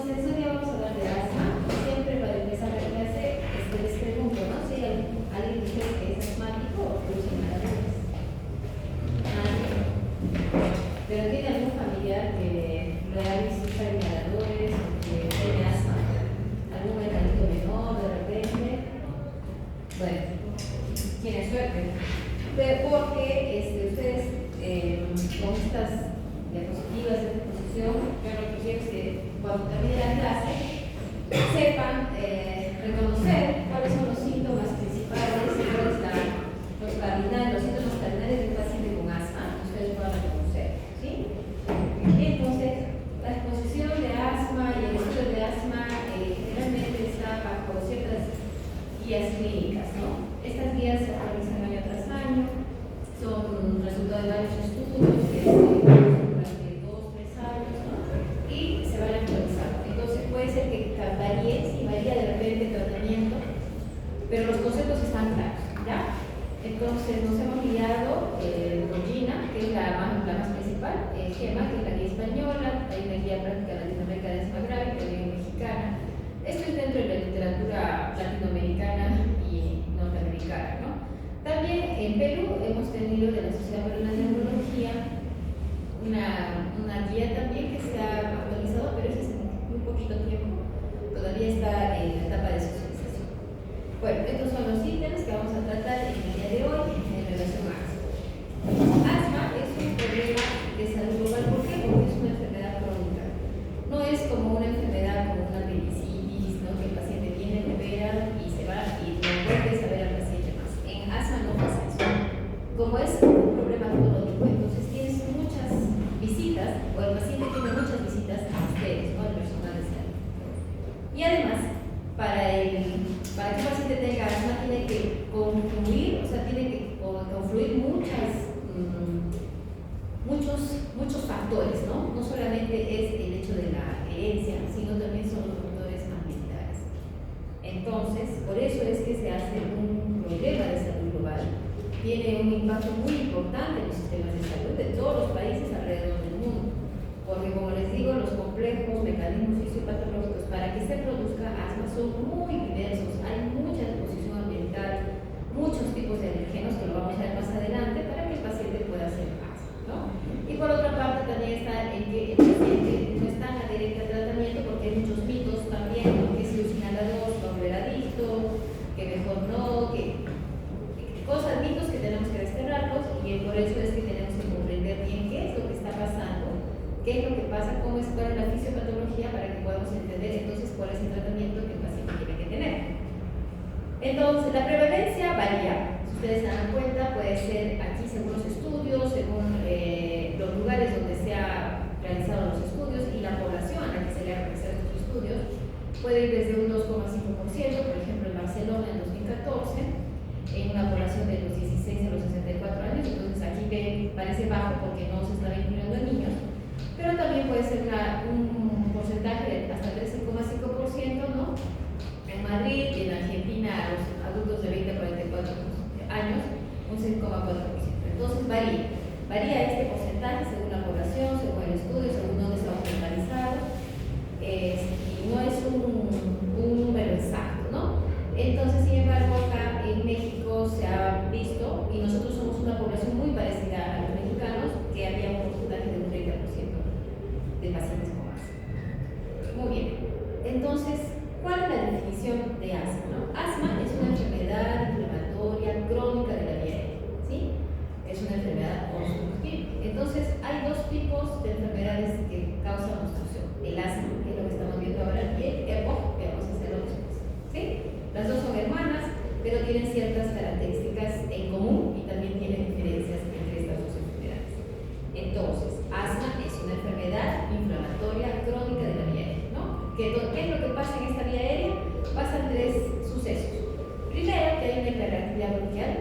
Entonces, hoy día vamos a hablar de asma. Siempre para empezar la clase, les pregunto, ¿no? Si hay alguien de ustedes que es asmático o que usa inhaladores. Nadie. Pero tiene algún familiar que lo haya visto usar inhaladores o que tiene asma. ¿Algún hermanito menor de repente? Bueno, tiene suerte. Pero porque ustedes con estas diapositivas de exposición, yo lo que quiero es que cuando termine la clase sepan reconocer cuáles son los síntomas principales y cuáles los cardinales, los síntomas cardinales de un paciente con asma, ustedes puedan reconocer, ¿sí? Entonces, la exposición de asma y el estudio de asma generalmente está bajo ciertas guías clínicas, ¿no? Estas guías se actualizan año tras año, son resultado de varios estudios que durante 2 o 3 años, ¿no? Y se van actualizando. Entonces puede ser que varíe, si varía de repente el tratamiento, pero los conceptos están claros, ¿ya? Entonces nos hemos guiado con Gina, que es la más principal, GEMA, que es la guía española, hay una guía práctica latinoamericana de asma grave, que es mexicana. Esto es dentro de la literatura latinoamericana y norteamericana, ¿no? También en Perú hemos tenido de la Sociedad Peruana de Neurología una guía también que se ha actualizado, pero es hace muy poquito tiempo, todavía está en la etapa de socialización. Bueno, estos son los ítems que vamos a tratar en el día de hoy en relación a asma. Asma es un problema de salud global, ¿por qué? Porque es una enfermedad crónica. No es como una enfermedad como una apendicitis, ¿no? Que el paciente viene, lo opera y se va y no vuelve a ver al paciente más. En asma no pasa eso. Como es un problema crónico, entonces tienes muchas visitas, o el paciente tiene muchas visitas a ustedes, ¿no? Al personal de salud. Y además, para que el paciente tenga asma, tiene que confluir, o sea, tiene que confluir muchos factores, ¿no? No solamente es el hecho de la herencia, sino también son los factores ambientales. Entonces, por eso es que se hace un problema de salud global. Tiene un impacto muy importante en los sistemas de salud de todos los países alrededor del mundo. Porque, como les digo, los complejos mecanismos fisiopatológicos para que se produzca asma son muy diversos. Hay mucha exposición ambiental, muchos tipos de alergenos que lo vamos a ver más adelante para que el paciente pueda hacer asma, ¿no? Y por otra parte también está en que el paciente no es tan adherente al tratamiento porque hay muchos mitos también, ¿no? Que si usa inhalador va a volver adicto, que mejor no, cosas, mitos que tenemos que desterrarlos, y por eso es que tenemos que comprender bien qué es lo que está pasando, qué es lo que pasa, cuál es la fisiopatología para que podamos entender entonces cuál es el tratamiento que el paciente tiene que tener. Entonces, la prevalencia varía. Si ustedes se dan cuenta, puede ser aquí según los estudios, según los lugares donde se han realizado los estudios y la población a la que se le ha realizado estos estudios, puede ir desde un 2,5%, por ejemplo en Barcelona en 2014, en una población de los 16 a los 64 años, entonces aquí parece bajo porque no se está vinculando a niños, pero también puede ser un porcentaje de hasta 13,5%, ¿no? En Madrid y en Argentina a los adultos de 20 a 44 años, un 6,4%. Entonces varía este porcentaje según la población, según el estudio, según dónde está localizado, y no es un número exacto, ¿no? Entonces, sin embargo, acá en México se ha visto, y nosotros somos una población muy parecida a los mexicanos, que había un porcentaje de un 30% de pacientes con asma. Muy bien. Entonces, ¿cuál es la definición de asma, no? Asma es una enfermedad inflamatoria crónica de la vía aérea, ¿sí? Es una enfermedad obstructiva. Entonces, hay 2 tipos de enfermedades que causan obstrucción. El asma, que es lo que estamos viendo ahora, y el EPOC, que vamos a hacerlo después, ¿sí? Las 2 son hermanas, pero tienen ciertas características en común y también tienen diferencias entre estas 2 enfermedades. Entonces, asma es una enfermedad inflamatoria crónica de la vía aérea, ¿no? ¿Qué es lo que pasa en esta vía aérea? Pasan 3 sucesos. Primero, que hay una hiperactividad bronquial.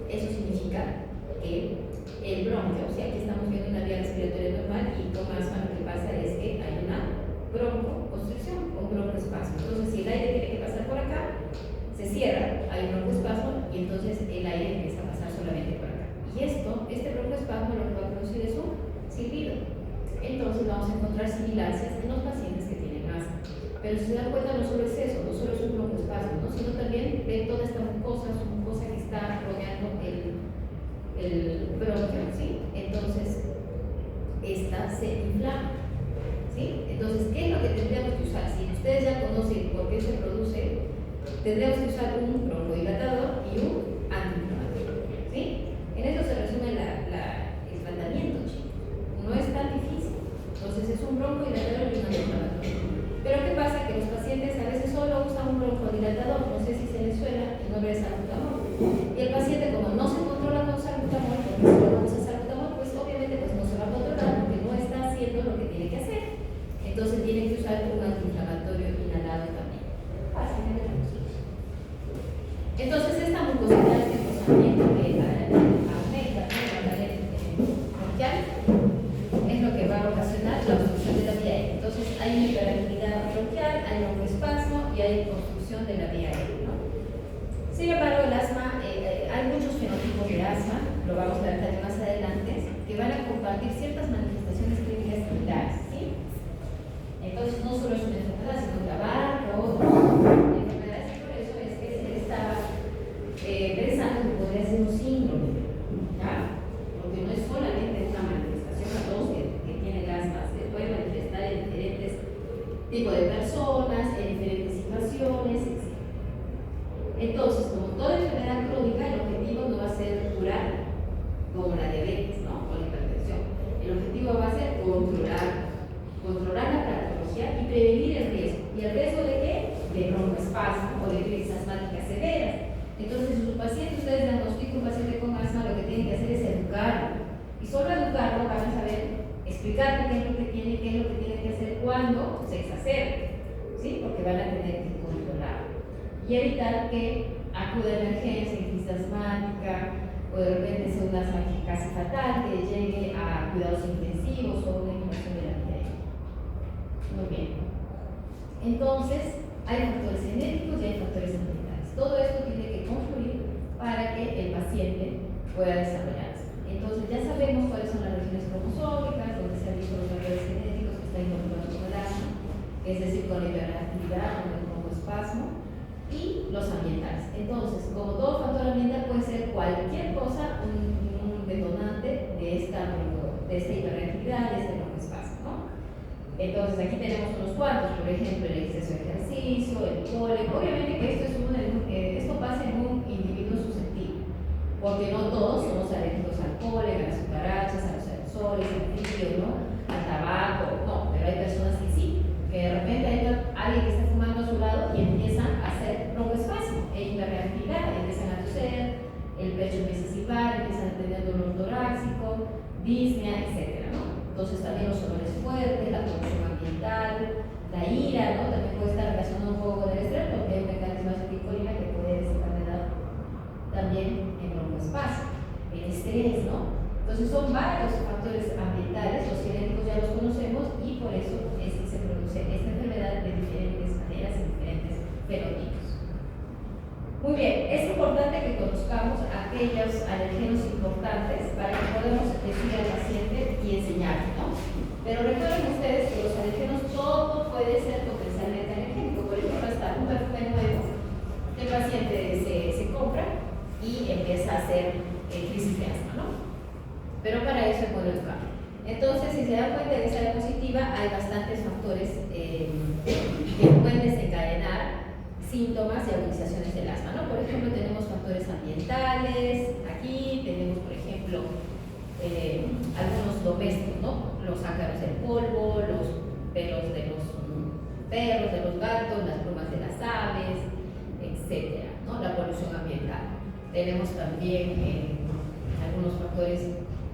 Eso significa que el bronquio, o sea, aquí estamos viendo una vía respiratoria normal, y con asma lo que pasa es que hay una broncoconstricción o broncoespasmo. Entonces, si el aire tiene que pasar por acá, se cierra, hay un broncoespasmo y entonces el aire empieza a pasar solamente por acá. Y este broncoespasmo lo que va a producir es un silbido. Entonces vamos a encontrar sibilancias en los pacientes que tienen asma. Pero si se dan cuenta, no solo es eso, no solo es un broncoespasmo, ¿no? Sino también ven toda esta mucosa que está rodeando el bronquio, ¿sí? Entonces, esta se inflama, ¿sí? Entonces, ¿qué es lo que tendríamos que usar? Si ustedes ya conocen por qué se produce, tendríamos que usar un broncodilatador y un antiinflamatorio, ¿sí? En eso se resume el tratamiento, chicos. No es tan difícil. Entonces, es un broncodilatador y un antiinflamatorio. Pero ¿qué pasa? Que los pacientes a veces solo usan un broncodilatador, no sé si se les suena, el nombre es salbutamol. Y el paciente, como no se controla con salbutamol, porque si no usa salbutamol, pues obviamente pues no se va a controlar porque no está haciendo lo que tiene que hacer. Entonces tiene que usar un antiinflamatorio inhalado también. Fácilmente. Entonces esta mucosidad, este rozamiento que aumenta la pared bronquial, es lo que va a ocasionar la obstrucción de la vía aérea. Entonces hay una hiperactividad bronquial, hay broncoespasmo y hay obstrucción de la vía aérea, ¿no? Sin embargo, el asma, hay muchos fenotipos de asma, lo vamos a ver también más adelante, que van a compartir ciertas manifestaciones clínicas similares, ¿sí? Entonces no solo es una enfermedad, sino que abarca otras enfermedades, y por eso es que se estaba pensando que podría ser un síndrome, ¿ya? Porque no es solamente una manifestación a todos que tienen asma, se puede manifestar en diferentes tipos de personas, en diferentes situaciones, etc. Entonces, como toda enfermedad crónica, el objetivo no va a ser curar como la diabetes, ¿no? O la hipertensión. El objetivo va a ser controlar la patología y prevenir el riesgo. ¿Y el riesgo de qué? De broncoespasmo o de crisis asmáticas severas. Entonces, si su paciente, ustedes diagnostican un paciente con asma, lo que tienen que hacer es educarlo. Y solo educarlo van a saber explicarle qué es lo que tiene, qué es lo que tiene que hacer cuando se exacerbe, ¿sí? Porque van a tener que controlarlo. Y evitar que acuda a emergencia, crisis asmática, o de repente sea una asma casi fatal, que llegue a cuidados intensivos o una infección de la vía aérea. Muy bien. Entonces, hay factores genéticos y hay factores ambientales. Todo esto tiene que confluir para que el paciente pueda desarrollarse. Entonces, ya sabemos cuáles son las regiones cromosómicas, donde se han visto los factores genéticos que están involucrados con el asma, es decir, con la hiperactividad, con el broncoespasmo, y los ambientales. Entonces, como todo factor ambiental puede ser cualquier cosa, un detonante de esta hiperactividad, de este broncoespasmo, ¿no? Entonces, aquí tenemos unos cuantos, por ejemplo, el exceso de ejercicio, el polen. Obviamente que esto pasa en un individuo susceptible, porque no todos somos alérgicos al polen, a las cucarachas, a los aerosoles, al frío, ¿no? Al tabaco, no, pero hay personas que sí, que de repente hay alguien que está fumando a su lado y empiezan a hacer broncoespasmo e hiperreactividad, empiezan a toser, el pecho empieza a silbar, empiezan a tener dolor torácico, disnea, etc., ¿no? Entonces también los olores fuertes, la polución ambiental, la ira, ¿no? También puede estar relacionado un poco con el estrés, porque hay un mecanismo de acetilcolina que puede desencadenar también en broncoespasmo, el estrés, ¿no? Entonces son varios factores ambientales, los genéticos ya los conocemos y por eso es que se produce esta enfermedad de diferentes maneras y diferentes fenotipos. Muy bien, es importante que conozcamos aquellos alergenos importantes para que podamos decir al paciente y enseñarle, ¿no? Pero recuerden ustedes que los alergenos todo puede ser potencialmente alergénico. Por ejemplo, hasta un perfume nuevo que el paciente se compra y empieza a hacer crisis de asma, ¿no? Pero para eso es bueno educar. Entonces, si se dan cuenta de esa diapositiva, hay bastantes factores que pueden desencadenar síntomas y agudizaciones del asma, ¿no? Por ejemplo, tenemos factores ambientales, aquí tenemos, por ejemplo, algunos domésticos, ¿no? Los ácaros del polvo, los pelos de los perros, de los gatos, las plumas de las aves, etcétera, ¿no? La polución ambiental. Tenemos también algunos factores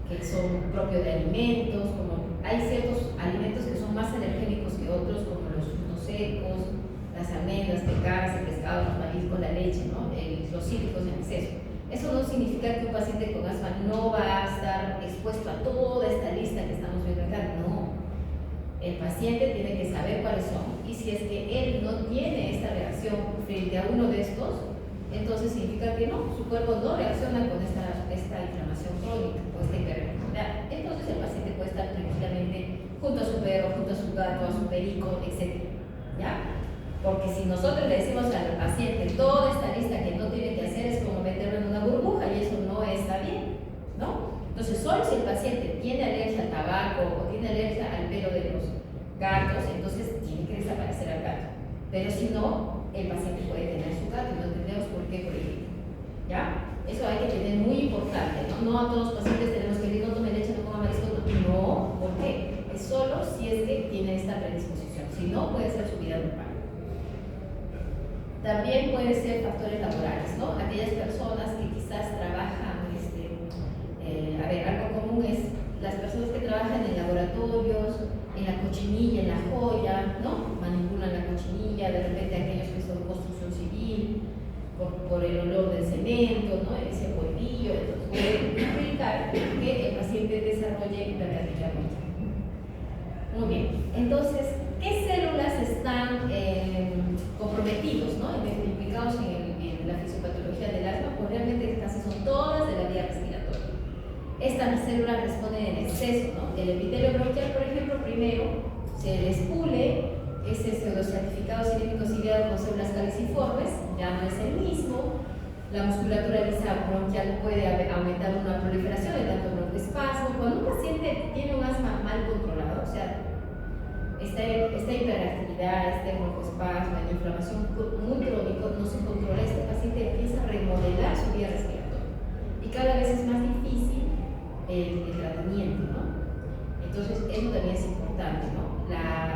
que son propios de alimentos, como hay ciertos alimentos que son más alergénicos que otros, como los frutos secos, las almendras, pecadas, el pescado, los mariscos, la leche, ¿no? Los cítricos en exceso. Eso no significa que un paciente con asma no va a estar expuesto a toda esta lista que estamos viendo acá, no. El paciente tiene que saber cuáles son, y si es que él no tiene esta reacción frente a uno de estos, entonces significa que no, su cuerpo no reacciona con esta inflamación crónica o esta hiperreactividad. Entonces el paciente puede estar tranquilamente junto a su perro, junto a su gato, a su perico, etc. ¿Ya? si nosotros le decimos al paciente toda esta lista que no tiene que hacer, es como meterlo en una burbuja y eso no está bien, ¿no? Entonces, solo si el paciente tiene alergia al tabaco o tiene alergia al pelo de los gatos, entonces tiene que desaparecer al gato. Pero si no, el paciente puede tener su gato y no tendremos por qué prohibir. ¿Ya? Eso hay que tener muy importante, ¿no? No a todos los pacientes tenemos que decir no tome leche, no coma marisco, no, ¿por qué? Es solo si es que tiene esta predisposición, si no, puede ser su vida normal. También pueden ser factores laborales, ¿no? Aquellas personas que quizás trabajan, algo común es las personas que trabajan en laboratorios, en la cochinilla, en la joya, ¿no? Manipulan la cochinilla, de repente aquellos que son construcción civil, por el olor del cemento, ¿no? Ese polvillo, entonces puede implicar que el paciente desarrolle hiperreactividad bronquial. Muy bien, entonces, ¿qué células están comprometidos, ¿no? Implicados en la fisiopatología del asma? Pues realmente casi son todas de la vía respiratoria. Estas células responden en exceso, ¿no? El epitelio bronquial, por ejemplo, primero se les pule, ese pseudostratificado cilíndrico ciliado con células caliciformes, ya no es el mismo. La musculatura lisa bronquial puede aumentar una proliferación de tanto broncoespasmo. Cuando un paciente tiene un asma mal controlado, o sea, esta hiperactividad, este broncoespasmo, la inflamación muy crónico no se controla, este paciente empieza a remodelar su vía respiratoria y cada vez es más difícil el tratamiento, ¿no? Entonces, eso también es importante, ¿no?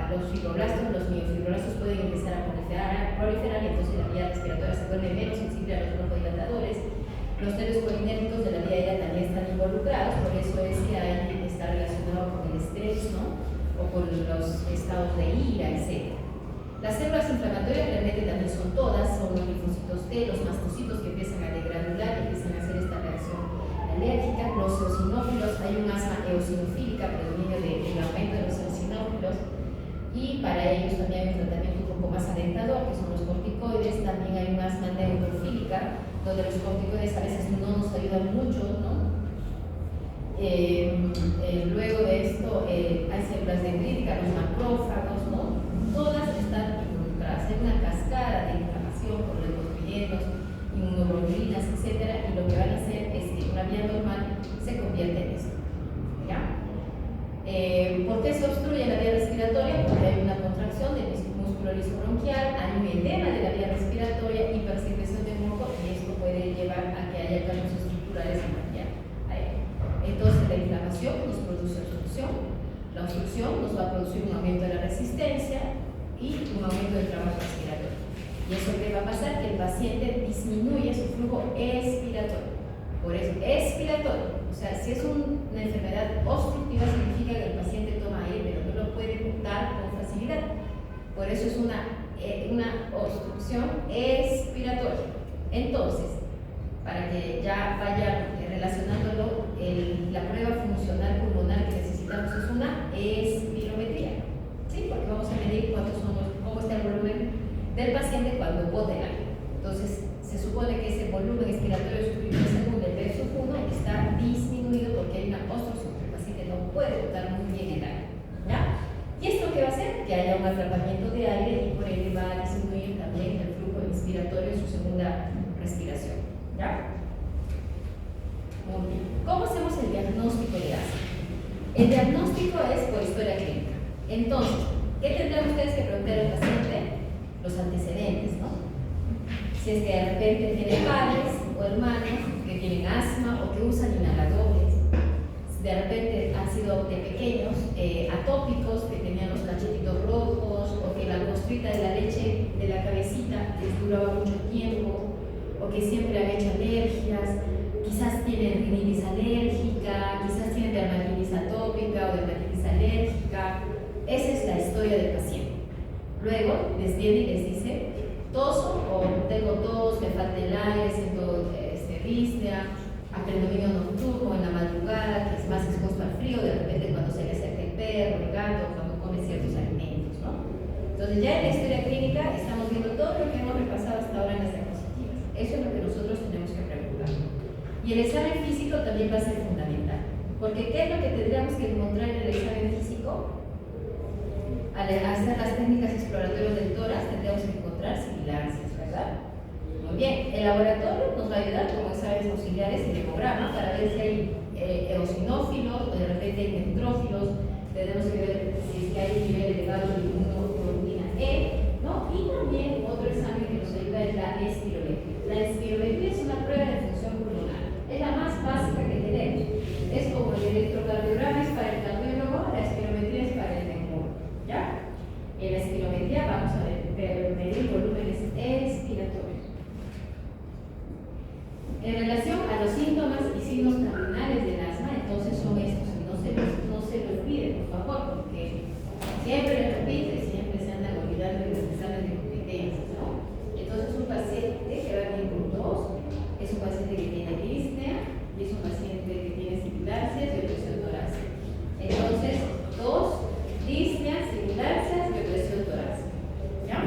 Los fibroblastos, los miofibroblastos pueden empezar a proliferar y entonces la vía respiratoria se vuelve menos sensible a los broncodilatadores. Los nervios colinérgicos de la vía aérea también están involucrados, por eso es que ahí está relacionado con el estrés, ¿no? O con los estados de ira, etc. Las células inflamatorias realmente también son todas, son los linfocitos T, los mastocitos que empiezan a degranular y empiezan a hacer esta reacción alérgica. Los eosinófilos, hay un asma eosinofílica, predominio del aumento de los eosinófilos, y para ellos también hay un tratamiento un poco más alentador, que son los corticoides. También hay un asma neutrofílica, donde los corticoides a veces no nos ayudan mucho, ¿no? Luego de esto hay células dendríticas, los macrófagos, ¿no? Todas están involucradas en una cascada de inflamación por leucotrienos, inmunoglobulinas, etc. Y lo que van a hacer es que una vía normal se convierte en esto, ¿ya? ¿Por qué se obstruye la vía respiratoria? Porque hay una contracción del músculo liso bronquial, hay un edema de la vía respiratoria, hipersecreción de moco, y esto puede llevar a que haya cambios estructurales en la vía aérea. Entonces, la inflamación nos produce obstrucción, la obstrucción nos va a producir un aumento de la resistencia y un aumento del trabajo respiratorio. ¿Y eso qué va a pasar? Que el paciente disminuye su flujo expiratorio. Por eso, expiratorio. O sea, si es una enfermedad obstructiva, significa que el paciente toma aire, pero no lo puede botar con facilidad. Por eso es una obstrucción expiratoria. Entonces, para que ya vaya relacionándolo, la prueba funcional pulmonar que necesitamos es una espirometría, ¿sí? Porque vamos a medir cómo está el volumen del paciente cuando bota el aire. Entonces, se supone que ese volumen expiratorio superior según el P1 está disminuido porque hay una obstrucción, el paciente no puede botar muy bien el aire, ¿ya? ¿Y esto qué va a hacer? Que haya un atrapamiento de aire y por ende va a disminuir también el flujo inspiratorio en su segunda respiración, ¿ya? Muy bien. ¿Cómo hacemos el diagnóstico de asma? El diagnóstico es por historia clínica. Entonces, ¿qué tendrán ustedes que preguntar al paciente? Los antecedentes, ¿no? Si es que de repente tiene padres o hermanos que tienen asma o que usan inhaladores, de repente han sido de pequeños atópicos, que tenían los cachetitos rojos, o que la costrita de la leche de la cabecita les duraba mucho tiempo, o que siempre han hecho alergias, quizás tienen rinitis alérgica, quizás tienen dermatitis atópica o dermatitis alérgica. Esa es la historia del paciente. Luego les viene y les dice: toso o tengo tos, me falta el aire, siento disnea, a predominio nocturno en la madrugada, que es más expuesto al frío, de repente cuando se le acerca el perro, el gato, cuando come ciertos alimentos, ¿no? Entonces ya en la historia clínica estamos viendo todo lo que hemos repasado hasta ahora en las diapositivas. Eso es lo que nosotros tenemos que preguntar. Y el examen físico también va a ser fundamental, porque ¿qué es lo que tendríamos que encontrar en el examen físico? Al hacer las técnicas exploratorias del tórax tendríamos que encontrar si a ayudar como exámenes auxiliares y ecograma para ver si hay eosinófilos o de repente hay neutrófilos. Tenemos que ver si hay nivel elevado de inmunoglobulina E, ¿no? Y también otro examen que nos ayuda es la espirometría. La espirometría es una prueba de función pulmonar, es la más básica que tenemos. Es como el electrocardiograma es para el cardiólogo, la espirometría es para el neumólogo, ¿ya? En la espirometría vamos a medir volúmenes expiratorios. En relación a los síntomas y signos cardinales del asma, entonces son estos, no se lo olviden, por favor, porque siempre les repito y siempre se andan olvidando de los exámenes de competencias, ¿no? Entonces un paciente que va bien con tos es un paciente que tiene disnea y es un paciente que tiene sibilancias y opresión torácica. Entonces, tos, disnea, sibilancias y opresión torácica, ¿ya?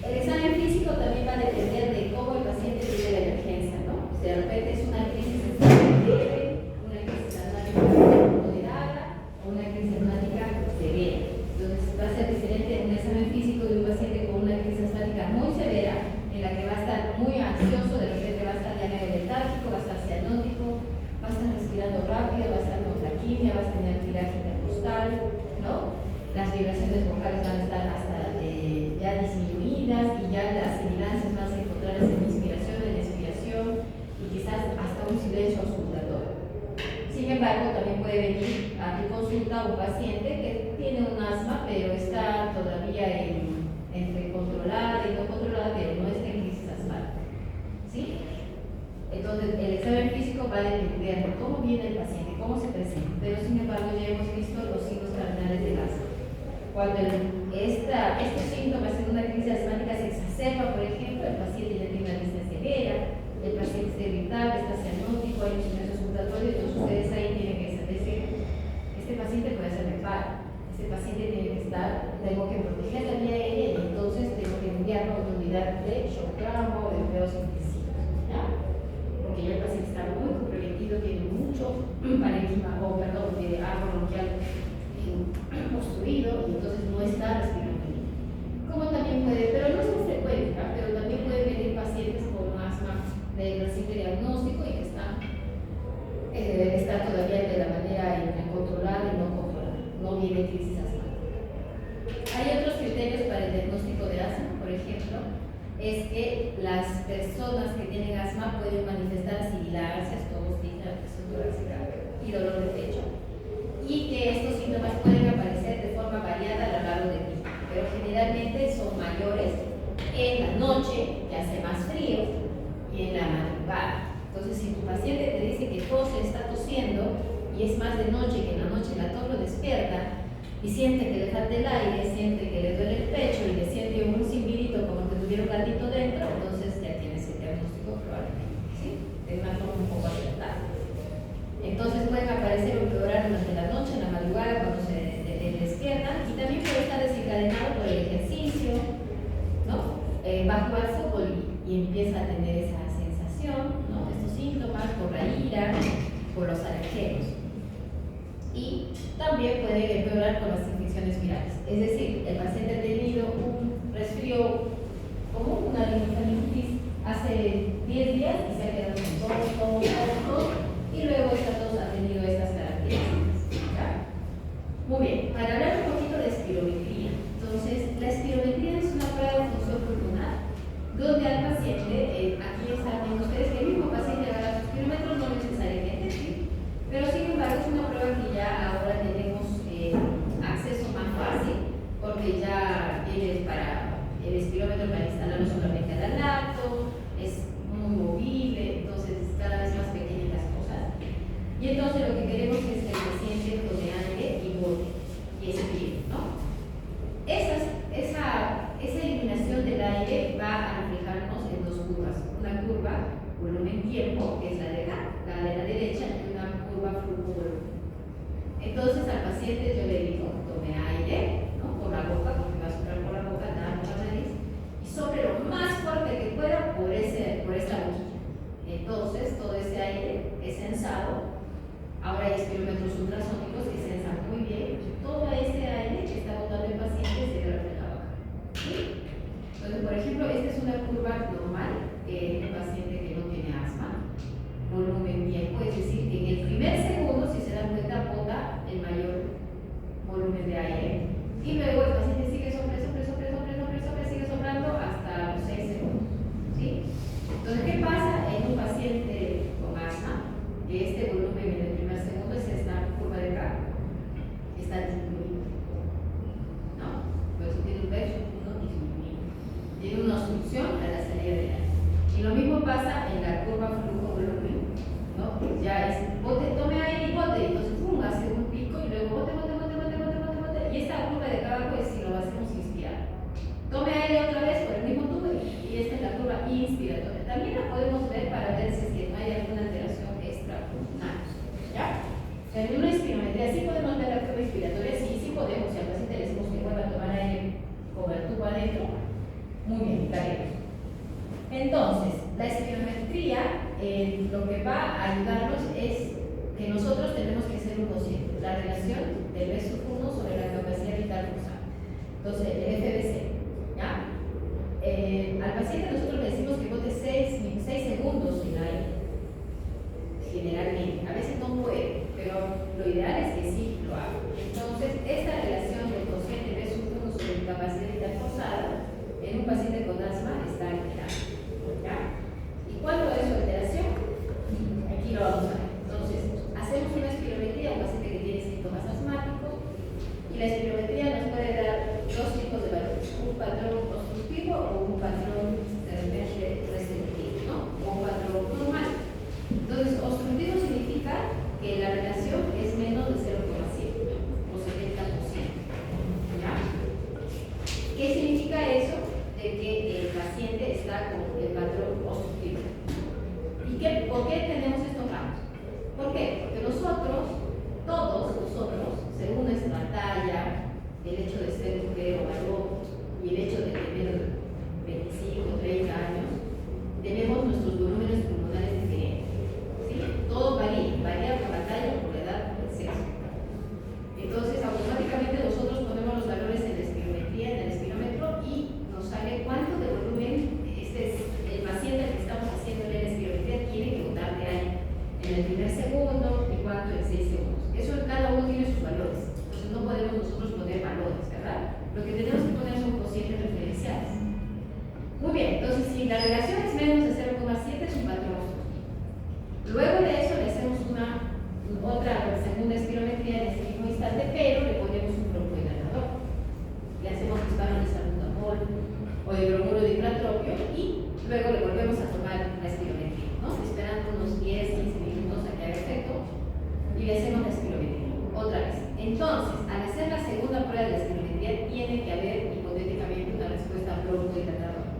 El examen físico también va a depender de cómo el paciente vive la emergencia, ¿no? Si de repente es una crisis leve, una crisis asmática moderada o una crisis asmática severa. Entonces va a ser diferente un examen físico de un paciente con una crisis asmática muy severa, en la que va a estar muy ansioso, de repente va a estar ya medio letárgico, va a estar cianótico, va a estar respirando rápido, va a estar con taquimia, va a tener tiraje intercostal, ¿no? Las vibraciones vocales van a estar hasta ya disminuidas y ya las sibilancias van a encontrarlas en inspiración, en expiración y quizás hasta un silencio auscultatorio. Sin embargo, también puede venir a tu consulta un paciente que tiene un asma, pero está todavía entre controlada y no controlada, pero no está en crisis asmática, ¿sí? Entonces, el examen físico va a depender de cómo viene el paciente, cómo se presenta, pero sin embargo ya hemos visto los signos cardinales del asma. Cuando estos síntomas en una crisis asmática se exacerba, por ejemplo, el paciente ya tiene una disnea severa, el paciente está irritable, está cianótico, hay un silencio auscultatorio, entonces ustedes ahí tienen que saber que este paciente puede ser paro, este paciente tiene que estar, tengo que proteger la vía aérea y entonces tengo que enviarlo a una unidad de shockwave o de cuidados intensivos, ¿ya? Porque ya el paciente está muy comprometido, tiene mucho parénquima de árbol bronquial obstruido y entonces no está respirando bien. Como también puede, pero no es muy frecuente, ¿no? Pero también pueden venir pacientes con asma de reciente diagnóstico y que está todavía de la manera entre controlada y no controlada, no viene crisis asmática. Hay otros criterios para el diagnóstico de asma, por ejemplo, es que las personas que tienen asma pueden manifestar sibilancias, tos, disnea, presión torácica y dolor de pecho, y que estos síntomas pueden aparecer de forma variada a lo largo del día, pero generalmente son mayores en la noche, que hace más frío, y en la madrugada. Entonces, si tu paciente te dice que tose, está tosiendo, y es más de noche, que en la noche la tos lo despierta, y siente que le falta el aire, siente que le duele el pecho, y le siente un silbidito como que tuviera un gatito dentro, entonces ya tienes el diagnóstico probablemente, ¿sí? De una forma un poco acertada. Entonces pueden aparecer o empeorar durante la noche, en la madrugada, cuando se despiertan, y también puede estar desencadenado por el ejercicio, ¿no? Va a jugar fútbol y empieza a tener esa sensación, ¿no? Estos síntomas por la ira, por los alergenos. Y también pueden empeorar con las infecciones virales. Es decir, el paciente ha tenido un resfrío común, una limfanitis hace 10 días y se ha quedado con todo. Y luego esta tos ha tenido estas características, ¿ya? Muy bien, para hablar un poquito de espirometría. Entonces, la espirometría es una prueba de función pulmonar donde al paciente, aquí están viendo ustedes que el mismo paciente agarra su espirómetro, no necesariamente, ¿sí? Pero sin embargo es una prueba que ya ahora tenemos acceso más fácil, porque ya tienes para el espirómetro para instalarlo solamente al lacto, es muy movible, entonces cada vez más pequeñas las cosas. Y entonces lo que queremos es que el paciente tome aire y bote y expire, ¿no? Esa eliminación del aire va a reflejarnos en dos curvas. Una curva volumen-tiempo, que es la de la derecha, y una curva flujo-volumen. Entonces al paciente yo le digo, tome aire, ¿no? Por la boca, porque va a soplar por la boca, nada por la nariz, y sople lo más fuerte que pueda por esta boquilla. Entonces todo ese aire es censado. Ahora hay espirometro Y luego el paciente sigue sigue soplando hasta los 6 segundos. ¿Sí? Entonces, ¿qué pasa en un paciente con asma? Que este volumen en el primer segundo es esta curva de acá, está disminuido. ¿No? Por eso tiene un pecho, uno disminuido. Tiene una obstrucción a la salida del aire. Y lo mismo pasa en la curva flujo-volumen, ¿no? Ya es bote, tome aire y bote, entonces pum, hace un pico y luego bote. Y esta curva de acá abajo es si lo hacemos inspirar. Tome aire otra vez por el mismo tubo y esta es la curva inspiratoria. También la podemos ver para ver si es que no hay alguna alteración extrapulmonar. ¿Ya? O sea, en una espirometría sí podemos ver la curva inspiratoria, sí podemos. Si al paciente le decimos que vuelva a tomar aire con el tubo adentro, muy bien, está bien. Entonces, la espirometría lo que va a ayudarnos es que nosotros tenemos que ser un consciente. La relación del B1 sobre la capacidad vital forzada. Entonces, el FBC. ¿Ya? Al paciente nosotros le decimos que bote 6 segundos sin aire. Generalmente. A veces no puede, pero lo ideal es que sí lo haga. Entonces, esta relación del consciente B1 sobre la capacidad vital forzada en un paciente con asma está alterada. ¿Ya? ¿Y cuándo es su alteración? Aquí lo vamos a ver. Entonces, hacemos una espirometría a un paciente que tiene síntomas asmáticos y la espirometría nos puede dar dos tipos de valores, un patrón obstructivo o un patrón de repente restrictivo, ¿no? O un patrón normal. Entonces, obstructivo significa que la relación es menos de 0,7 o 70%. ¿Ya? ¿Qué significa eso? De que el paciente está con el patrón obstructivo. ¿Y por qué tenemos estos ramos? ¿Por qué? Porque todos nosotros, según nuestra talla, el hecho de ser mujer o varón y el hecho de tener 25, 30 años, tenemos nuestros volúmenes pulmonares diferentes. ¿Sí? Todo varía por la talla, por la edad, por el sexo. Entonces, automáticamente nosotros ponemos los valores en la espirometría, en el espirómetro, y nos sale cuánto de volumen el paciente al que estamos haciendo la espirometría tiene que botar de aire en el primer segundo y cuánto en 6 segundos. Eso cada uno tiene sus valores. Entonces no podemos nosotros poner valores, ¿verdad? Lo que tenemos que poner son cocientes referenciales. Muy bien, entonces si la relación es menos de 0,7 es un patrón obstructivo. Luego de eso le hacemos otra segunda espirometría en ese mismo instante, pero le ponemos un broncohidrator. Le hacemos disparo de salbutamol o hidrocloro de hidratropio y luego le volvemos a tomar la espirometría, ¿no? Esperando unos 10-15 minutos a que haga efecto y le hacemos la espirometría otra vez. Entonces, al hacer la segunda prueba de la espirometría tiene que haber hipotéticamente una respuesta broncohidratadora.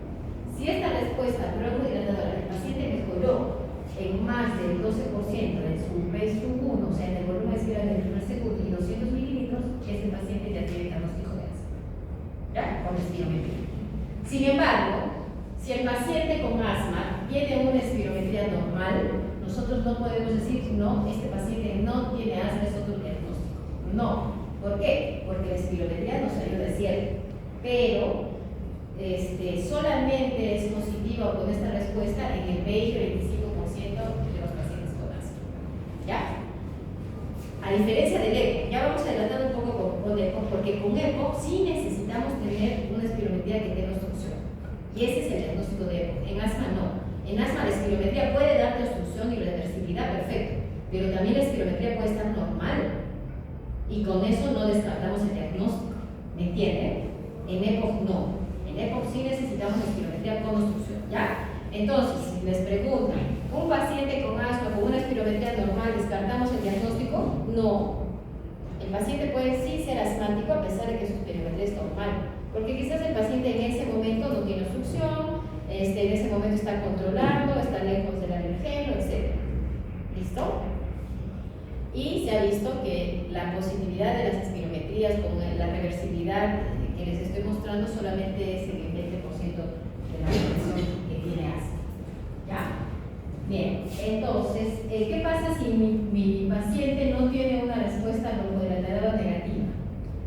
Si esta respuesta broncohidratadora del paciente mejoró en más del 12% en su B1, o sea, en el volumen espiral del primer segundo y 200 mililitros, este paciente ya tiene diagnóstico de asma. ¿Ya? Con espirometría. Sin embargo, si el paciente con asma tiene una espirometría normal, nosotros no podemos decir, no, este paciente no tiene asma, es otro diagnóstico. No. ¿Por qué? Porque la espirometría nos ayuda, es cierto. Pero solamente es positivo con esta respuesta en el 20-25% de los pacientes con asma. ¿Ya? A diferencia del EPO, ya vamos adelantando un poco con EPO, porque con EPO sí necesitamos tener una espirometría que tenga obstrucción. Y ese es el diagnóstico de EPO. En asma no. En asma la espirometría puede darte obstrucción y reversibilidad, perfecto. Pero también la espirometría puede estar normal. Y con eso no descartamos el diagnóstico. ¿Me entienden? En EPOC no. En EPOC sí necesitamos espirometría con obstrucción. ¿Ya? Entonces, si les preguntan, ¿un paciente con asma con una espirometría normal descartamos el diagnóstico? No. El paciente puede sí ser asmático a pesar de que su espirometría es normal. Porque quizás el paciente en ese momento no tiene obstrucción, en ese momento está controlando, está lejos del alergeno, etc. ¿Listo? Y se ha visto que la positividad de las espirometrías con la reversibilidad que les estoy mostrando solamente es el 20% de la población que tiene asma. ¿Ya? Bien, entonces, ¿qué pasa si mi paciente no tiene una respuesta broncohidratada negativa?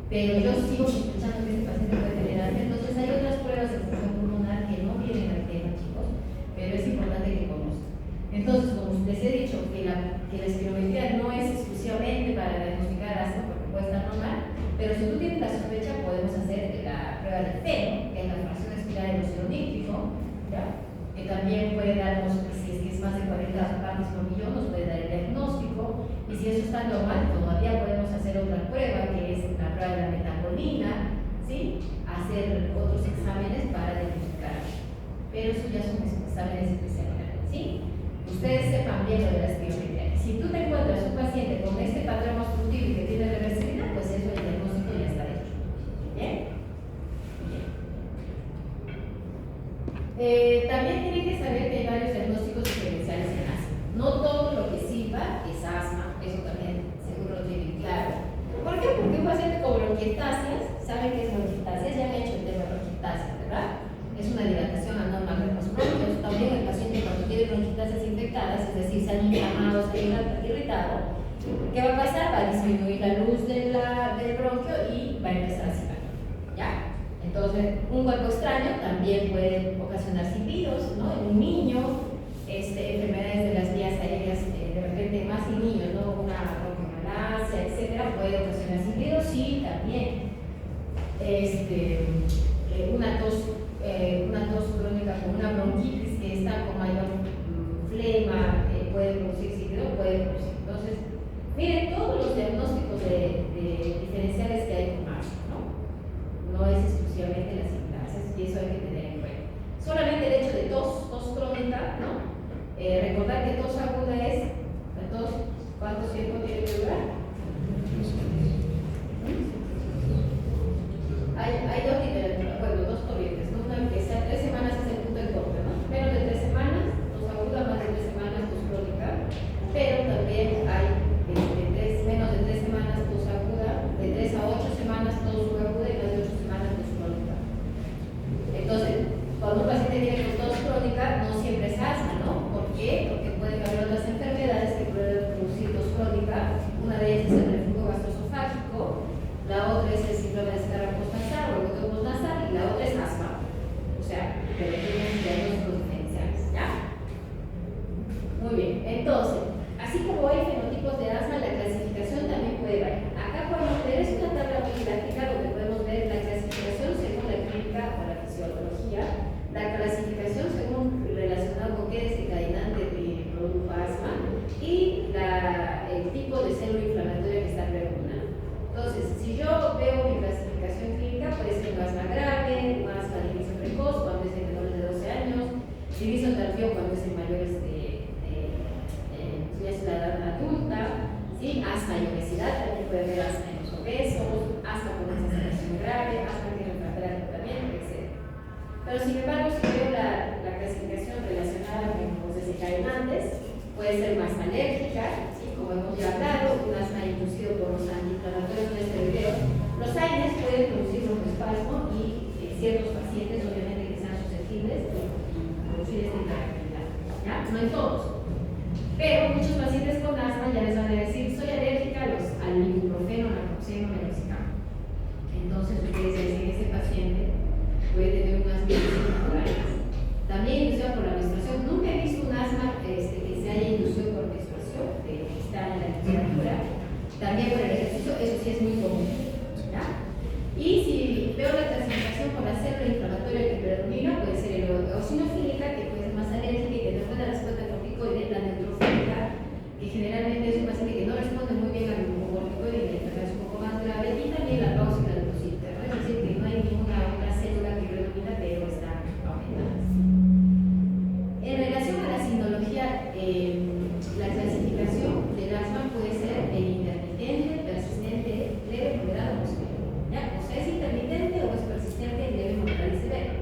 Pero yo sigo sospechando que este paciente puede tener asma. Entonces hay otras pruebas de función pulmonar que no vienen al tema, chicos, pero es importante que conozcan. Entonces, como les he dicho, que la espirometría no es exclusivamente para diagnosticar asma, porque puede estar normal, pero si tú tienes la sospecha, prueba de FENO, que es la fracción espiral del óxido nítrico, ¿ya? Que también puede darnos, si es que es más de 40 partes por millón, nos puede dar el diagnóstico, y si eso está normal, todavía podemos hacer otra prueba, que es la prueba de la metabolina, ¿sí? Hacer otros exámenes para diagnosticar. Pero eso ya son exámenes especiales, ¿sí? Ustedes sepan bien lo de la espirometría. Si tú te encuentras un paciente con este patrón obstructivo y que tiene reversibilidad, pues eso el diagnóstico ya está hecho. ¿Bien? También tienen que saber que hay varios diagnósticos diferenciales en asma. No todo lo que sirva es asma, eso también seguro lo tienen claro. ¿Por qué? Porque un paciente con bronquiectasias, saben que es bronquiectasias, ya han hecho el tema de bronquiectasias, ¿verdad? Es una dilatación anormal de los bronquios. También el paciente cuando tiene bronquiectasias infectadas, es decir, se han inflamado, se han irritado, ¿qué va a pasar? Va a disminuir la luz del bronquio y va a empezar a silbar, ¿ya? Entonces, un cuerpo extraño también puede ocasionar silbidos, ¿no? En un niño, enfermedades de las vías aéreas, de repente más en niños, ¿no? Una bronquiomalacia, etcétera, puede ocasionar silbidos, sí, también. Una tos crónica con una bronquitis que está con mayor flema, puede producir silbido, puede producir. Entonces, miren todos los diagnósticos de diferenciales que hay con asma, ¿no? No es exclusivamente las sintaxis, y eso hay que tener en cuenta. Solamente el hecho de tos crónica, ¿no? Recordar que tos aguda es, la tos, ¿cuánto tiempo tiene que durar? Hay dos literaturas, bueno, dos corrientes, ¿no? Una que sea 3 semanas es el punto de corte, ¿no? Menos de 3 semanas, tos aguda, más de 3 semanas, tos crónica, pero también hay menos de 3 semanas tos aguda, de 3 a 8 semanas tos aguda y más de 8 semanas tos crónica. Entonces, cuando un paciente tiene tos crónica, no siempre es asma, ¿no? ¿Por qué? Porque pueden haber otras enfermedades que pueden producir tos crónica. Una de ellas es el reflujo gastroesofágico, la otra es el síndrome de descarga postnasal o el goteo postnasal, y la otra es asma. O sea, pero tienen diagnósticos diferenciales, ¿ya? Muy bien, entonces, así como hay fenotipos de asma, la clasificación también puede variar. Acá podemos ver, es una tabla muy didáctica donde podemos ver la clasificación según la clínica o la fisiología, la clasificación según relacionado con qué desencadenante de produjo asma y el tipo de célula inflamatoria que está predominando. Entonces, si yo veo mi clasificación clínica, puede ser un asma grave, un asma de inicio precoz cuando es de menores de 12 años, inicio tardío cuando es en mayores ya es la edad adulta, ¿sí? Asma y obesidad, también puede haber asma en los obesos, asma con desesperación grave, asma que refractaria al tratamiento, etc. Pero sin embargo, si veo la clasificación relacionada con los desencadenantes, puede ser más alérgica, ¿sí? Como hemos ya hablado, un asma inducido por los antiinflamatorios no esteroideos. Los AINES pueden producir broncoespasmo y ciertos pacientes, obviamente, que sean susceptibles y producir esta hiperactividad, ¿ya? No en todos. Pero muchos pacientes con asma ya les van a decir, soy alérgica al ibuprofeno, naproxeno, meloxicam. Entonces, ustedes dicen, ese paciente puede tener unas vidas temporales. También inducido por la menstruación. Nunca he visto un asma que se haya inducido por menstruación, que está en la literatura. También por el ejercicio, eso sí es muy común, ¿ya? Y si veo la clasificación por la célula inflamatoria que predomina, puede ser el eosinofílica, que puede ser más alérgica y que no puede respuesta corticoide, la neutrofílica, que generalmente es un paciente que no responde muy bien al corticoide y la enfermedad es un poco más grave, y también la pausa y la leucocita, ¿no? Es decir, que no hay ninguna otra célula que predomina, pero está aumentada. En relación a la sinología, la clasificación del asma puede ser el intermitente, persistente, leve, moderado o severo. ¿Ya? O sea, es intermitente o es persistente, leve, moderado y severo.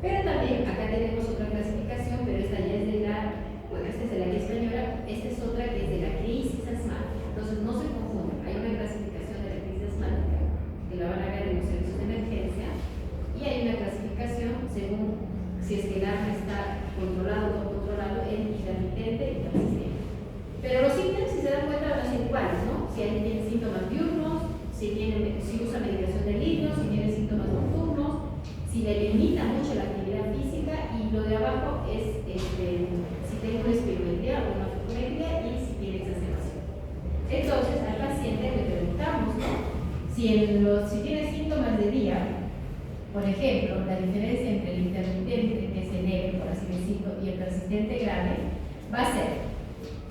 Pero también acá tenemos otra clasificación, pero esta ya es de esta es de la guía española, esta es otra que es de la crisis asmática. Entonces no se confunden, hay una clasificación de la crisis asmática que la van a ver en los servicios de emergencia y hay una clasificación según si es que el asma está controlado o no controlado en intermitente y persistente. Pero los síntomas, si se dan cuenta, van a ser iguales, ¿no? Si alguien tiene síntomas diurnos, si usa medicación de litio, si tiene síntomas nocturnos, si le limita mucho la actividad física, y lo de abajo es si tengo una espirometría o una fotometría y si tiene exacerbación. Entonces, al paciente le preguntamos, ¿no? Si tiene síntomas de día, Por ejemplo, la diferencia entre el intermitente, que es el leve, por así decirlo, y el persistente grave, va a ser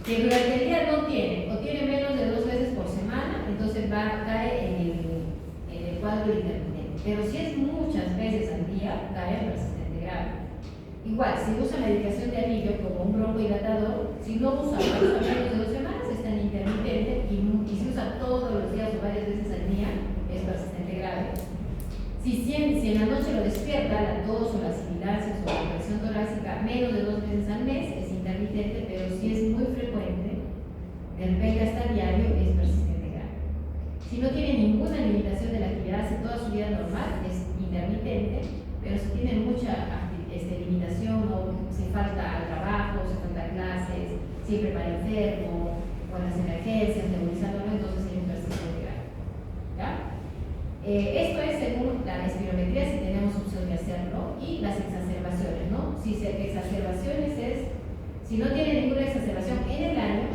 que durante el día no tiene, o tiene menos de 2 veces por semana, entonces cae en el cuadro intermitente. Pero si es muchas veces al día, cae en persistente grave. Igual, si usa medicación de alivio como un broncohilatador, si no usa menos de 2 semanas, está en intermitente, y si usa todos los días o varias veces al día, es persistente grave. Si en la noche lo despierta la tos o las sibilancias o la presión torácica menos de 2 veces al mes, es intermitente, pero si es muy frecuente, de repente hasta diario, es persistente grave. Si no tiene ninguna limitación de la actividad, hace toda su vida normal, es intermitente, pero si tiene mucha limitación, o se falta al trabajo, se falta a clases, siempre para enfermo, o en las emergencias, nebulizándolo, entonces es persistente grave. ¿Ya? Esto es según la espirometría, si tenemos opción de hacerlo, y las exacerbaciones, ¿no? Exacerbaciones es, si no tiene ninguna exacerbación en el año,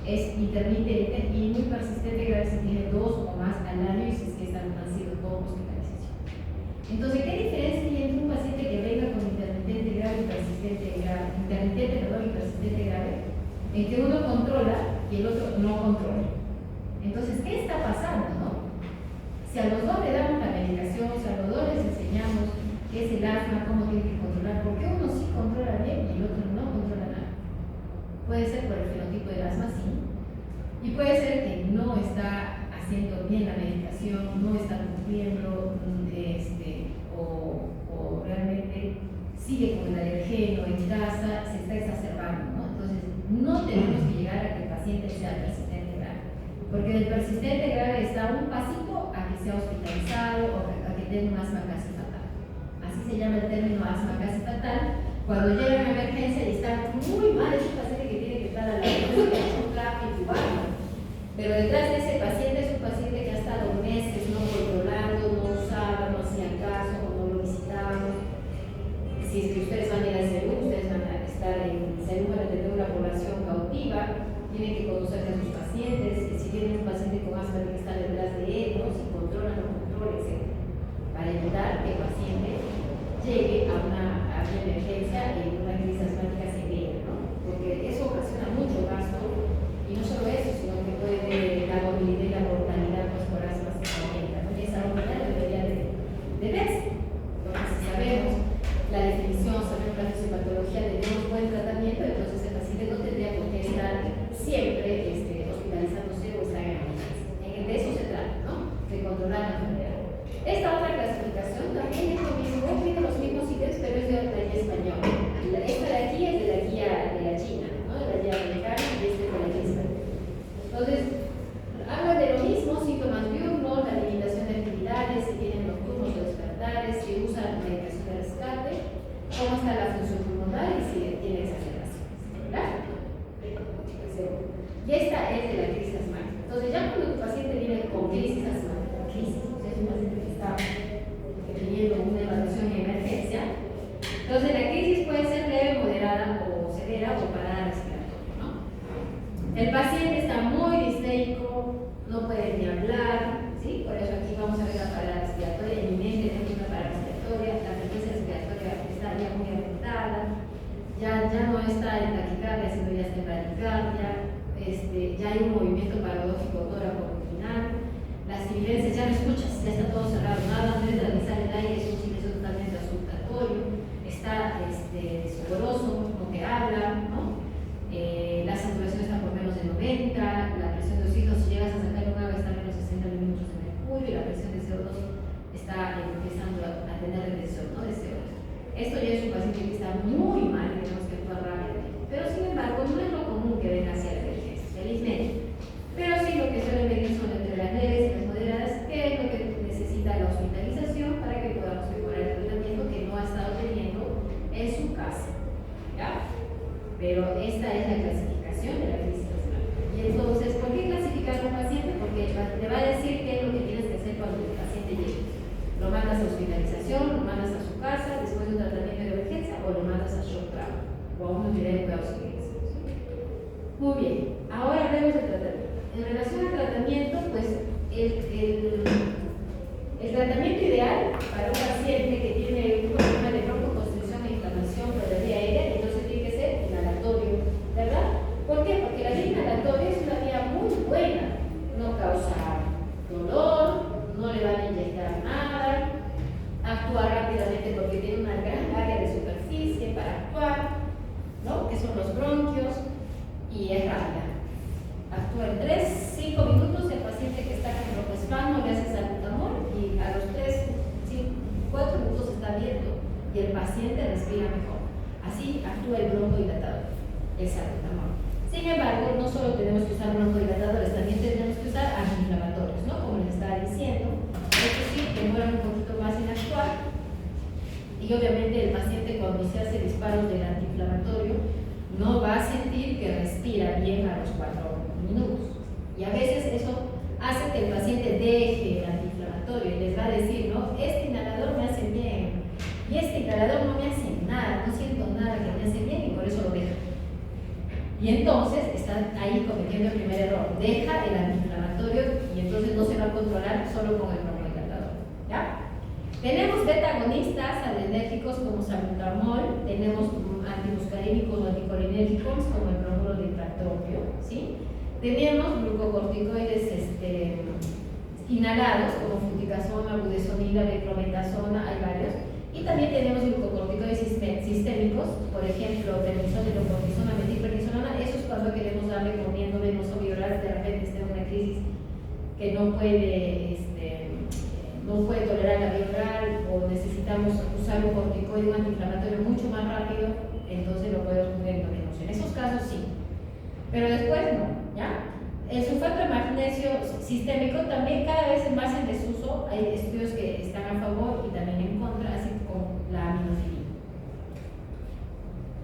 es intermitente, y muy persistente grave si tiene 2 o más al año y si es que han sido con hospitalización. Entonces, ¿qué diferencia hay entre un paciente que venga con intermitente grave y persistente grave? Y persistente grave, en que uno controla y el otro no controla. Entonces, ¿qué está pasando, no? Si a los dos le damos la medicación, si a los dos les enseñamos qué es el asma, cómo tiene que controlar, ¿por qué uno sí controla bien y el otro no controla nada? Puede ser por el fenotipo del asma, sí, y puede ser que no está haciendo bien la medicación, no está cumpliendo, o realmente sigue con el alergeno en casa, se está exacerbando, ¿no? Entonces, no tenemos que llegar a que el paciente sea persistente grave, porque del persistente grave está un pasito a que sea hospitalizado o a que tenga un asma casi fatal. Así se llama el término asma casi fatal. Cuando llega a una emergencia y está muy mal, es un paciente que tiene que estar a la emergencia, es un plato intubado. Pero detrás de ese paciente es un paciente que ha estado meses no controlando, no usaba, no hacía caso, no lo visitaban. Si es que ustedes van a ir a Perú, ustedes van a estar en Perú para tener una población cautiva, tienen que conocer a sus pacientes, y si tienen un paciente con asma, tienen que estar detrás de él, ¿no? Si controlan o controlan, etc. Para evitar que el paciente llegue a una emergencia y una crisis asmática severa, ¿no? Porque eso ocasiona mucho gasto, y no solo eso, sino que puede la movilidad y la mortalidad pues, por asma se aumenta, ¿no? Y esa mortalidad debería de verse. Entonces, si sabemos la definición, sabemos la fisiopatología, tenemos buen tratamiento, entonces el paciente no tendría por qué estar siempre hospitalizándose o estar en emergencia. De eso se trata, ¿no? De controlar la enfermedad. Esta otra clasificación también es lo mismo, tiene los mismos ítems, pero es de la guía española. Esta de aquí es de la guía de la China, ¿no? De la guía americana, y este es de la guía española. Entonces, habla de lo mismo, síntomas diurnos, la limitación de actividades, si tienen nocturnos o despertares, si usan medicación de rescate, cómo está la función pulmonar y si tiene exacerbaciones. ¿Verdad? Y esta es de la crisis asmática. Entonces, ya cuando tu paciente viene con crisis asmática, es un paciente que está teniendo una evaluación en emergencia, entonces la crisis puede ser leve, moderada o severa o parada respiratoria, ¿no? El paciente está muy disférico, no puede ni hablar, ¿sí? Por eso aquí vamos a ver la parada respiratoria, inminente, tenemos una parada respiratoria, la frecuencia respiratoria está ya muy aumentada, ya no está en taquicardia, sino ya está en bradicardia, ya hay un movimiento paradójico tóraco-abdominal, las sibilencias ya no escuchas, ya está todo cerrado, nada, no es realizar el aire, es un silencio totalmente auscultatorio, está sudoroso, no te habla, ¿no? La saturación está por menos de 90, la presión de oxígeno, si llegas a sacar un agua, está a menos de 60 milímetros de mercurio, y la presión de CO2 está empezando a tener retención, ¿no? De CO2. Esto ya es un paciente que está muy mal y tenemos que actuar rápidamente. Pero sin embargo, no es lo común que venga hacia la emergencia, felizmente. Pero sí lo que suele venir son entre las leves y las moderadas, que es lo que necesita la hospitalización para que podamos mejorar el tratamiento que no ha estado teniendo en su casa. ¿Ya? Pero esta es la clasificación de la crisis asmática. Y entonces, ¿por qué clasificar a un paciente? Porque te va a decir qué es lo que tienes que hacer cuando el paciente llegue. Lo mandas a hospitalización, lo mandas a su casa después de un tratamiento de emergencia, o lo mandas a shock trauma o a una unidad de cuidados intensivos. Muy bien, ahora hablemos del tratamiento. En relación al tratamiento, pues el tratamiento ideal para un paciente que tiene un problema de broncoconstricción e inflamación por la vía aérea, entonces tiene que ser inhalatorio, ¿verdad? ¿Por qué? Porque la vía inhalatoria es una vía muy buena, no causa dolor, no le van a inyectar nada, actúa rápidamente porque tiene una gran área de superficie para actuar, ¿no? Que son los bronquios, y es rápida. Actúa en 3-5 minutos, el paciente que está con broncoespasmo le hace salbutamol y a los 4 minutos está abierto y el paciente respira mejor. Así actúa el broncohilatador, el salbutamol. Sin embargo, no solo tenemos que usar broncohilatadores, también tenemos que usar antiinflamatorios, ¿no? Como les estaba diciendo. Estos sí demoran un poquito más en actuar y obviamente el paciente cuando se hace disparos del antiinflamatorio no va a sentir que respira bien a los 4 minutos. Y a veces eso hace que el paciente deje el antiinflamatorio y les va a decir, no, este inhalador me hace bien y este inhalador no me hace nada, no siento nada que me hace bien y por eso lo deja. Y entonces están ahí cometiendo el primer error, deja el antiinflamatorio y entonces no se va a controlar solo con el broncohilatador, ¿ya? Tenemos beta-agonistas adrenérgicos como salbutamol, tenemos antimuscarínicos o anticolinérgicos como el bromuro de ipratropio, ¿sí? Tenemos glucocorticoides inhalados como fluticasona, budesonida, beclometasona, hay varios. Y también tenemos glucocorticoides sistémicos, por ejemplo, prednisona, hidrocortisona, metilprednisolona. Eso es cuando queremos darle comiendo venoso bioral, de repente está en una crisis que no puede tolerar la vía oral o necesitamos usar un corticoide, un antiinflamatorio mucho más rápido, entonces lo podemos poner endovenoso. En esos casos sí, pero después no, ¿ya? El sulfato de magnesio sistémico también cada vez es más en desuso, hay estudios que están a favor y también en contra, así como la aminofilina.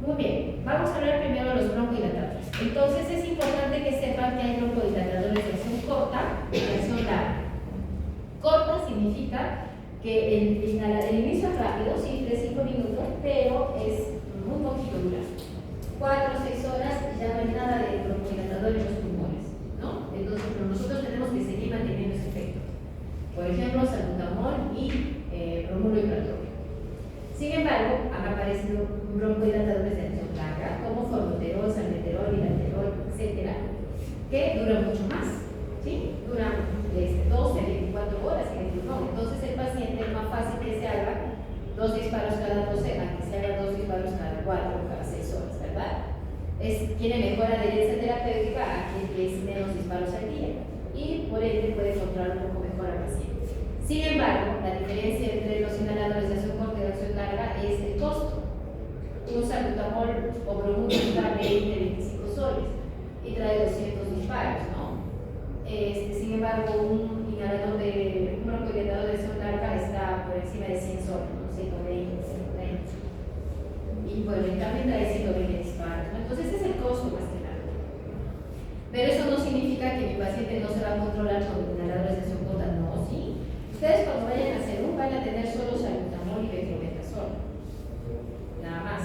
Muy bien, vamos a hablar primero de los broncohilatadores. Entonces es importante que sepan que hay broncohilatadores de acción corta y de acción larga. Corta significa que el inicio es rápido, sí, 3-5 minutos, pero es muy poquito dura. 4 o 6 horas ya no hay nada de broncohilatador en los pulmones, ¿no? Entonces, pero nosotros tenemos que seguir manteniendo ese efecto. Por ejemplo, salbutamol y bromuro ipratropio. Sin embargo, han aparecido broncohilatadores de acción larga, como formoterol, salmeterol, vilaterol, etcétera, que duran mucho más, ¿sí? Duran 12-24 horas en el pulmón. Entonces, el paciente es más fácil que se haga 2 disparos cada 12 a que se haga 2 disparos cada 4 o cada 6 horas, ¿verdad? Tiene mejor adherencia terapéutica a que es menos disparos al día y por ende puede controlar un poco mejor al paciente. Sin embargo, la diferencia entre los inhaladores de acción corta y de acción larga es el costo. Un salbutamol o bromuro está 20-25 soles y trae 200 disparos, ¿no? Sin embargo, un broncohilatador de acción larga está por encima de 100 soles, ¿no? 120, 130. Y bueno, también trae 120 disparos, ¿no? Entonces ese es el costo más que nada. Pero eso no significa que mi paciente no se va a controlar con inhaladores de acción corta, no, sí. Ustedes cuando vayan a hacer van a tener solo salbutamol y beclometasona, nada más.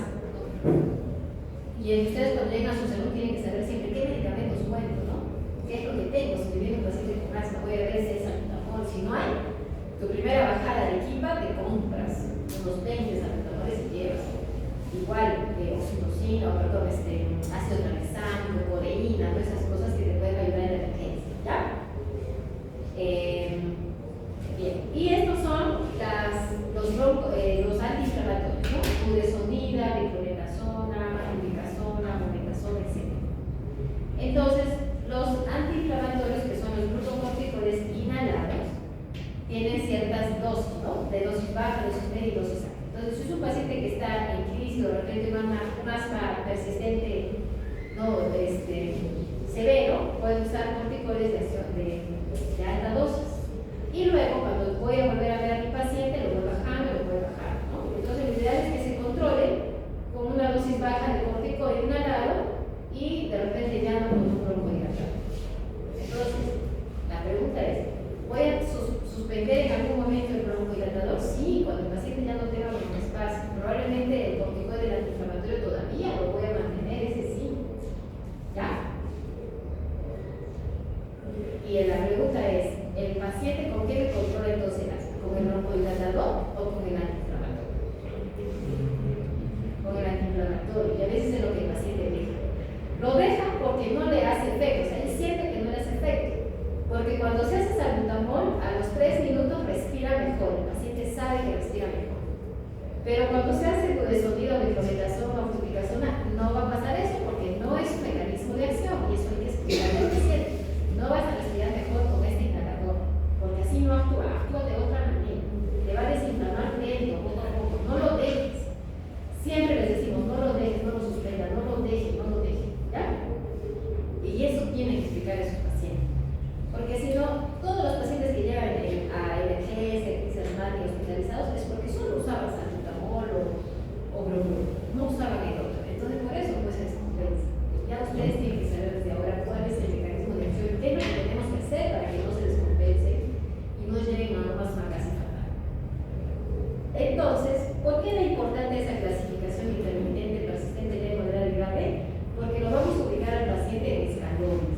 Y ustedes cuando llegan a su salud tienen que saber siempre qué medicamentos cuento, ¿no? ¿Qué es lo que tengo? Si viene un paciente con asma, voy a ver si es salbutamol. Si no hay, tu primera bajada de equipa te compras unos 20 salbutamoles y llevas. Igual oxitocina, ácido tranexámico, codeína, todas esas cosas que te pueden ayudar en la emergencia, ¿ya? Bien, y estos son los antiinflamatorios, ¿no? Budesonida, beclometasona, fluticasona, mometasona, etc. Entonces, los antiinflamatorios, que son los glucocorticoides inhalados, tienen ciertas dosis, ¿no? De dosis baja, dosis media y dosis alta. Entonces, si es un paciente que está en crisis o de repente un asma persistente, ¿no? Severo, puede usar corticoides de alta dosis. Y luego, cuando voy a volver a ver a mi paciente, lo voy bajando, ¿no? Entonces, lo ideal es que se controle con una dosis baja de corticoide inhalado y de repente ya no con un broncohilatador. Entonces, la pregunta es, ¿voy a suspender en algún momento el broncohilatador? Sí, cuando el paciente ya no tenga broncoespasmo. Probablemente el corticoide del antiinflamatorio todavía lo voy a mantener, ese sí. ¿Ya? Y la pregunta es, ¿el paciente con qué me controla entonces el asma? ¿Con el sabe que respira mejor. Pero cuando se hace de sonido, micrometrazona o fluticasona, no va a pasar eso porque no es un mecanismo de acción y eso hay que explicarle al paciente. No vas a respirar mejor con este inhalador, porque así no actúa, actúa de otra manera. Te va a desinflamar lento, poco a poco. No lo dejes. Siempre les decimos, no lo dejes, no lo suspenda, no lo dejes, no lo dejes. ¿Ya? Y eso tiene que explicar a sus pacientes. Porque si no, todos los pacientes que llegan a emergencia, crisis asmáticas hospitalizados, es porque solo usaban salbutamol o bromuro, no usaban el otro. Entonces, por eso, pues, es compensa. Ya ustedes tienen que saber desde ahora cuál es el mecanismo de acción, qué es lo que tenemos que hacer para que no se descompense y no lleguen a normas casi fatales. Entonces, ¿por qué era importante esa clasificación intermitente, persistente, leve, moderada y grave? Porque lo vamos a ubicar al paciente en escalones.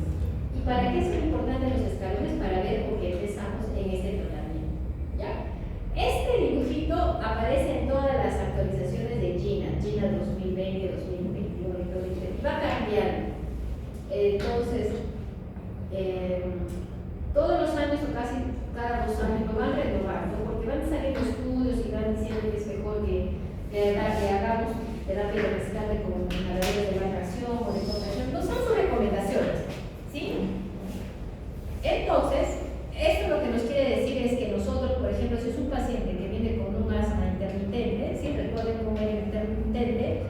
¿Y para qué son importantes los escalones? Para ver por qué empezamos en este tratamiento. ¿Ya? Este dibujito aparece en todas las actualizaciones de GINA 2020, 2021 y 2020. Va cambiando. Entonces, todos los años o casi cada 2 años lo van renovando porque van saliendo estudios y van diciendo que es mejor que hagamos terapia de rescate con inhaladores de baja acción o de corta acción. No son sus recomendaciones, ¿sí? Entonces, esto lo que nos quiere decir es que nosotros, por ejemplo, si es un paciente que viene con un asma intermitente, siempre puede comer intermitente,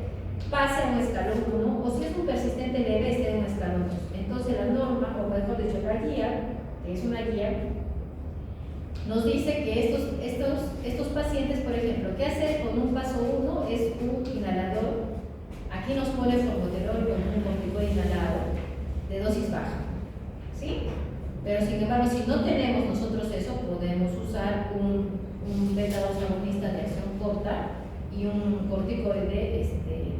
pase a un escalón 1, o si es un persistente leve, esté en un escalón 2. Entonces, la norma, o mejor dicho, la guía, que es una guía, nos dice que estos pacientes, por ejemplo, ¿qué hacer con un paso 1? Es un inhalador. Aquí nos pone formoterol con un corticoide inhalado de dosis baja, ¿sí? Pero sin embargo, si no tenemos nosotros eso, podemos usar un beta-2 agonista de acción corta y un corticoide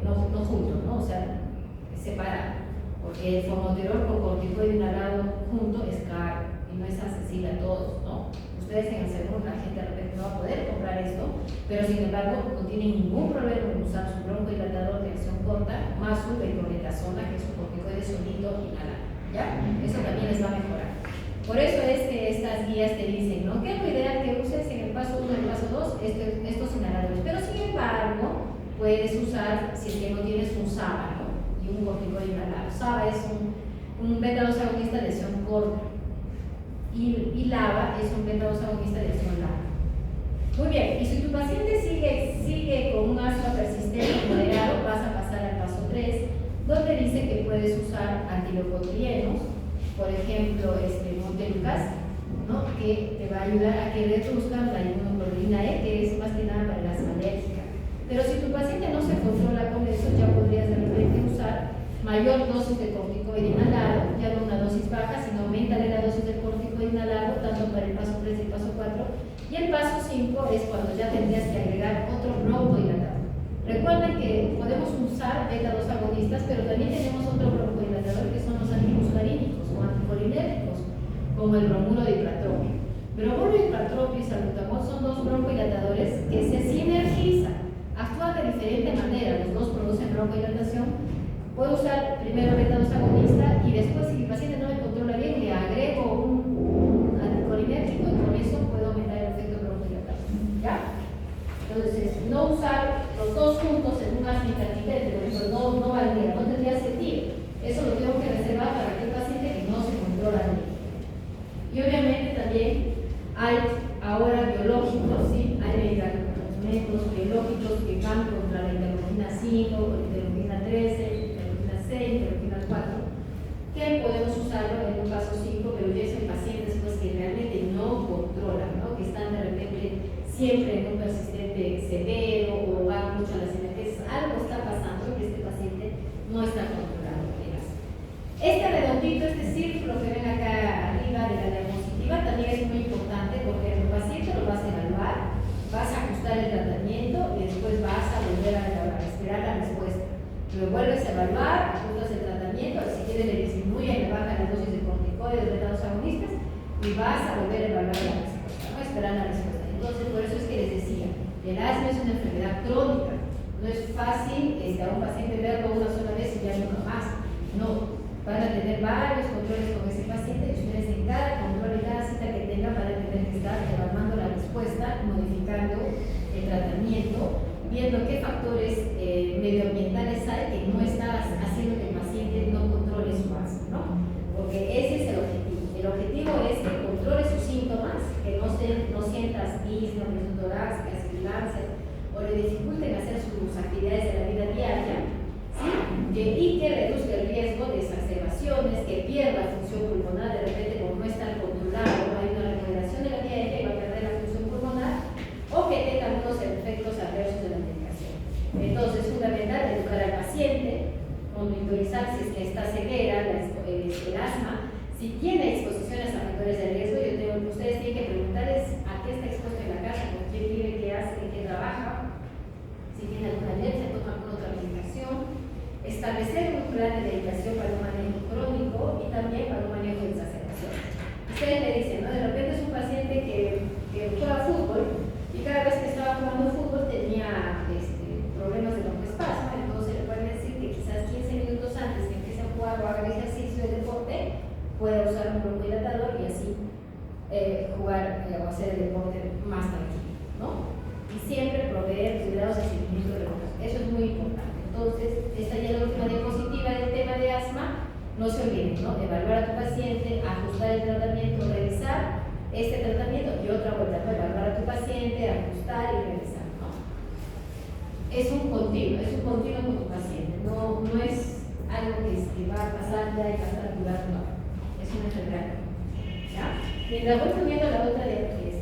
no junto, ¿no? O sea, separado. Porque el formoterol con corticoide inhalado junto es caro y no es accesible a todos, ¿no? Ustedes en el seguro, la gente de repente no va a poder comprar esto, pero sin embargo no tienen ningún problema en usar su broncohilatador de acción corta más su beclomethasona, que es un corticoide solito inhalado, ¿ya? Eso también les va a mejorar. Por eso es que estas guías te dicen, ¿no? ¿Qué es lo ideal que uses en el paso 1 y el paso 2? Estos inhaladores. Pero sin embargo, puedes usar, si es que no tienes un SABA, ¿no? Y un corticoide inhalado. SABA es un beta-2 agonista de acción corta. Y LABA es un beta-2 agonista de acción larga. Muy bien, y si tu paciente sigue con un asma persistente moderado, vas a pasar al paso 3, donde dice que puedes usar antileucotrienos, por ejemplo, Montelukast, ¿no? Que te va a ayudar a que reduzcan la inmunoglobulina E, que es más que nada para el asma alérgica. Pero si tu paciente no se controla con eso, ya podrías de repente usar mayor dosis de corticoide inhalado, ya no una dosis baja, sino aumentarle la dosis de corticoide inhalado, tanto para el paso 3 y el paso 4. Y el paso 5 es cuando ya tendrías que agregar otro broncohilatador. Recuerden que podemos usar beta-2 agonistas, pero también tenemos otro broncohilatador que son los antimuscarínicos o anticolinérgicos, como el bromuro de hipratropio. Bromuro de hipratropio y salbutamol son dos broncohilatadores que se sinergizan, actúan de diferente manera, los dos producen broncohilatación. Puedo usar primero beta-2 agonista y después, si mi paciente no me controla bien, le agrego un anticolinérgico y con eso puedo aumentar el efecto broncohilatador. ¿Ya? Entonces, no usar los dos juntos en un asma intermitente, por ejemplo, no valdría, no tendría sentido. Eso lo tengo que reservar para aquel paciente que no se controla bien. Y obviamente también hay ahora biológicos, ¿sí? Hay medicamentos biológicos que van contra la interleucina 5, interleucina 13, interleucina 6, interleucina 4, que podemos usarlo en un paso 5, pero ya son pacientes pues, que realmente no controlan, ¿no? Que están de repente siempre en un persistente severo o van mucho a las emergencias. Algo está pasando que este paciente no está controlando. Este redondito, este círculo que ven acá arriba de la diapositiva también es muy importante porque el paciente lo vas a evaluar, vas a ajustar el tratamiento y después vas a volver a esperar la respuesta. Lo vuelves a evaluar, ajustas el tratamiento, si quieres le disminuye, le baja la dosis de corticoides, de beta-2 agonistas y vas a volver a evaluar la respuesta, no esperar la respuesta. Entonces, por eso es que les decía, el asma es una enfermedad crónica, no es fácil a un paciente verlo una sola vez y ya no más, no. Van a tener varios controles con ese paciente y ustedes en cada control y cada cita que tengan van a tener que estar evaluando la respuesta, modificando viendo qué factores medioambientales hay que no está haciendo que el paciente no controle su asma, ¿no? Porque ese es el objetivo. El objetivo es que controle sus síntomas, que no sientas disnea, presión torácica, sibilancia, o le dificulten hacer sus actividades de la vida diaria, ¿sí? Y que reduzca el riesgo de exacerbaciones, que pierda función pulmonar, de repente como no está controlado, hay una remodelación de la vía aérea y va a perder la función pulmonar, o que tenga algunos efectos adversos de la medicación. Entonces es fundamental educar al paciente, monitorizar si es que está ceguera, el asma, si tiene exposiciones a factores de riesgo. Ustedes tienen que preguntarles a qué está expuesto en la casa, con quién vive, qué hace, en qué trabaja, si tiene alguna alergia, toma alguna otra medicación, establecer un plan de medicación para un manejo crónico y también para un manejo de exacerbaciones. Ustedes me dicen, ¿no? De repente es un paciente que juega fútbol y cada vez que estaba jugando fútbol tenía problemas de broncoespasmo, entonces le pueden decir que quizás 15 minutos antes que empiece a jugar o haga ejercicio de deporte, pueda usar un broncohilatador y así jugar o hacer el deporte más tranquilo, ¿no? Y siempre proveer cuidados de seguimiento regular. Eso es muy importante. Entonces, esta ya es la última diapositiva del tema de asma. No se olviden, ¿no? Evaluar a tu paciente, ajustar el tratamiento, revisar este tratamiento y otra vuelta, ¿no? Evaluar a tu paciente, ajustar y revisar, ¿no? Es un continuo con tu paciente, no es algo que va a pasar ya y va a estar curado, no. Es una enfermedad, ¿ya? Mientras voy poniendo la otra de